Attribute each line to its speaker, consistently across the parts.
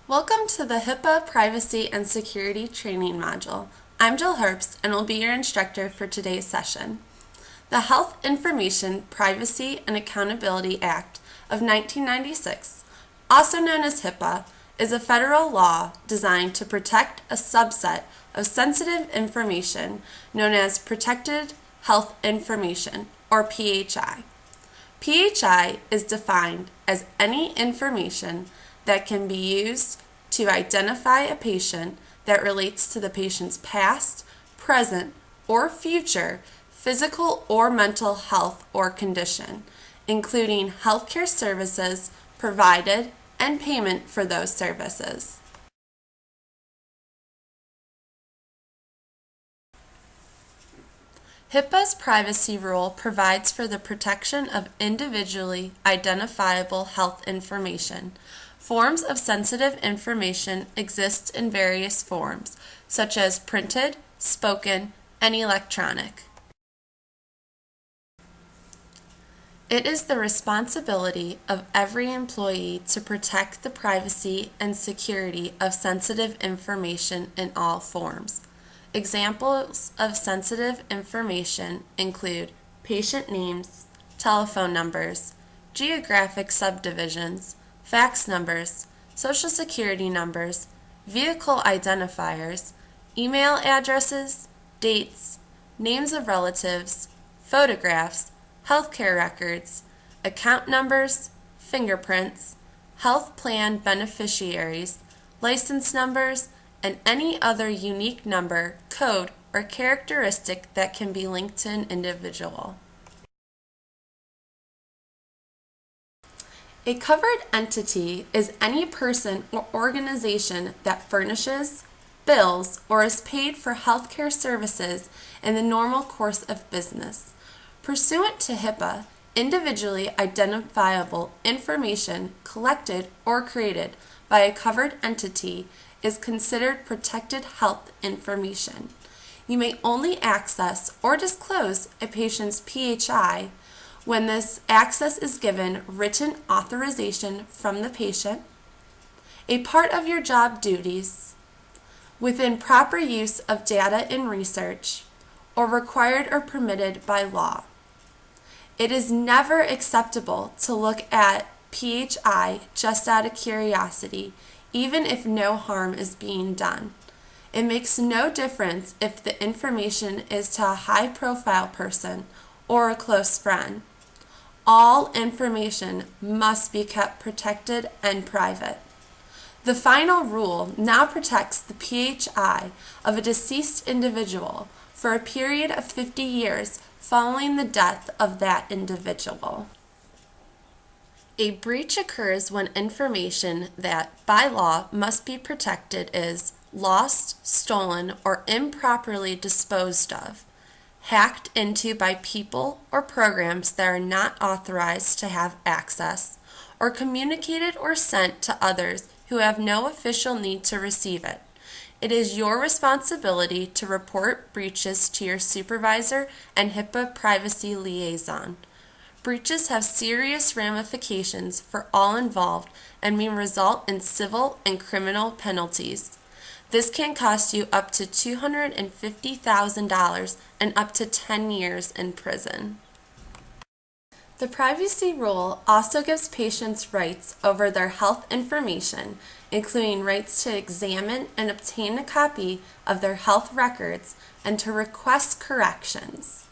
Speaker 1: Welcome to the HIPAA Privacy and Security Training Module. I'm Jill Herbst and will be your instructor for today's session. The Health Information Privacy and Accountability Act of 1996, also known as HIPAA, is a federal law designed to protect a subset of sensitive information known as Protected Health Information, or PHI. PHI is defined as any information that can be used to identify a patient that relates to the patient's past, present, or future physical or mental health or condition, including healthcare services provided and payment for those services. HIPAA's privacy rule provides for the protection of individually identifiable health information. Forms of sensitive information exist in various forms, such as printed, spoken, and electronic. It is the responsibility of every employee to protect the privacy and security of sensitive information in all forms. Examples of sensitive information include patient names, telephone numbers, geographic subdivisions, fax numbers, social security numbers, vehicle identifiers, email addresses, dates, names of relatives, photographs, healthcare records, account numbers, fingerprints, health plan beneficiaries, license numbers, and any other unique number, code, or characteristic that can be linked to an individual. A covered entity is any person or organization that furnishes, bills, or is paid for healthcare services in the normal course of business. Pursuant to HIPAA, individually identifiable information collected or created by a covered entity is considered protected health information. You may only access or disclose a patient's PHI when this access is given written authorization from the patient, a part of your job duties, within proper use of data in research, or required or permitted by law. It is never acceptable to look at PHI just out of curiosity, even if no harm is being done. It makes no difference if the information is to a high-profile person or a close friend. All information must be kept protected and private. The final rule now protects the PHI of a deceased individual for a period of 50 years following the death of that individual. A breach occurs when information that, by law, must be protected is lost, stolen, or improperly disposed of, hacked into by people or programs that are not authorized to have access, or communicated or sent to others who have no official need to receive it. It is your responsibility to report breaches to your supervisor and HIPAA privacy liaison. Breaches have serious ramifications for all involved and may result in civil and criminal penalties. This can cost you up to $250,000 and up to 10 years in prison. The privacy rule also gives patients rights over their health information, including rights to examine and obtain a copy of their health records and to request corrections.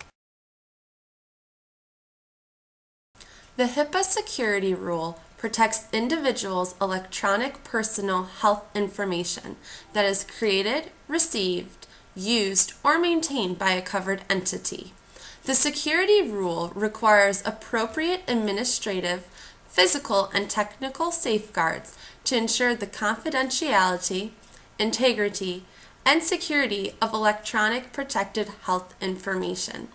Speaker 1: The HIPAA security rule protects individuals' electronic personal health information that is created, received, used, or maintained by a covered entity. The security rule requires appropriate administrative, physical, and technical safeguards to ensure the confidentiality, integrity, and security of electronic protected health information.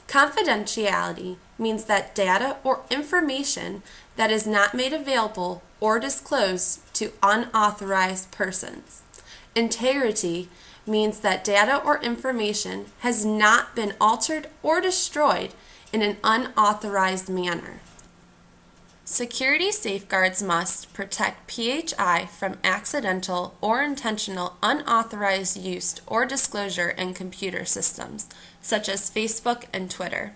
Speaker 1: Confidentiality means that data or information that is not made available or disclosed to unauthorized persons. Integrity means that data or information has not been altered or destroyed in an unauthorized manner. Security safeguards must protect PHI from accidental or intentional unauthorized use or disclosure in computer systems, such as Facebook and Twitter.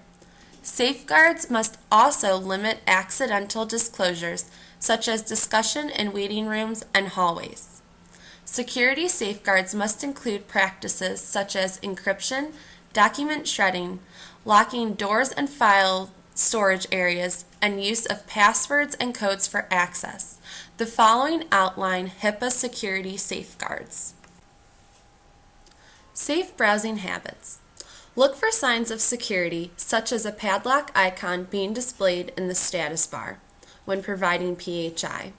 Speaker 1: Safeguards must also limit accidental disclosures, such as discussion in waiting rooms and hallways. Security safeguards must include practices such as encryption, document shredding, locking doors and file storage areas, and use of passwords and codes for access. The following outline HIPAA security safeguards. Safe browsing habits. Look for signs of security, such as a padlock icon being displayed in the status bar when providing PHI.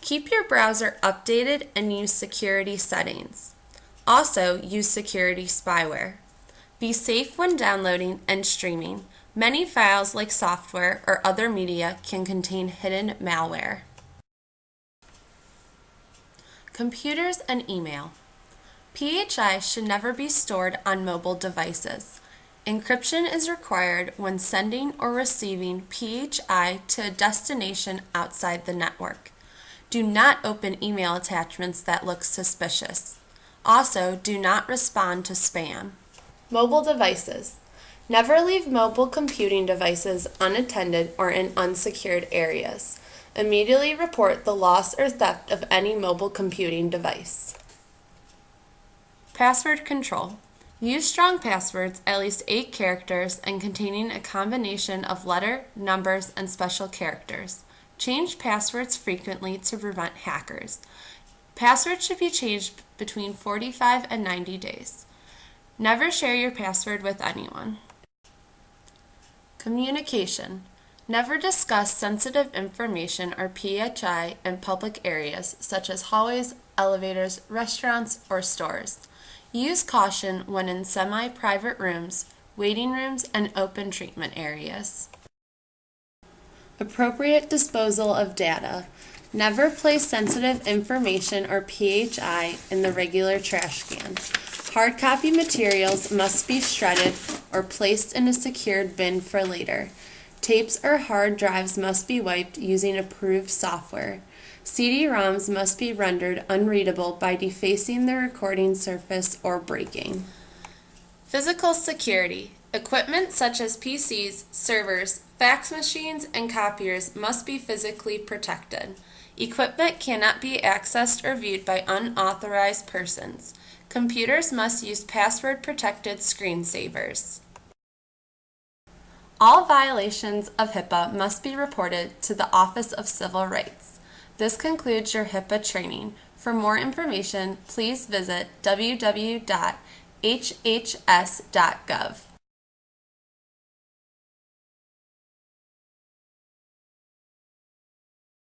Speaker 1: Keep your browser updated and use security settings. Also, use security spyware. Be safe when downloading and streaming. Many files like software or other media can contain hidden malware. Computers and email. PHI should never be stored on mobile devices. Encryption is required when sending or receiving PHI to a destination outside the network. Do not open email attachments that look suspicious. Also, do not respond to spam. Mobile devices. Never leave mobile computing devices unattended or in unsecured areas. Immediately report the loss or theft of any mobile computing device. Password control. Use strong passwords, at least 8 characters, and containing a combination of letter, numbers, and special characters. Change passwords frequently to prevent hackers. Passwords should be changed between 45 and 90 days. Never share your password with anyone. Communication. Never discuss sensitive information or PHI in public areas such as hallways, elevators, restaurants, or stores. Use caution when in semi-private rooms, waiting rooms, and open treatment areas. Appropriate disposal of data. Never place sensitive information or PHI in the regular trash can. Hard copy materials must be shredded or placed in a secured bin for later. Tapes or hard drives must be wiped using approved software. CD-ROMs must be rendered unreadable by defacing the recording surface or breaking. Physical security. Equipment such as PCs, servers, fax machines, and copiers must be physically protected. Equipment cannot be accessed or viewed by unauthorized persons. Computers must use password-protected screensavers. All violations of HIPAA must be reported to the Office of Civil Rights. This concludes your HIPAA training. For more information, please visit www.hhs.gov.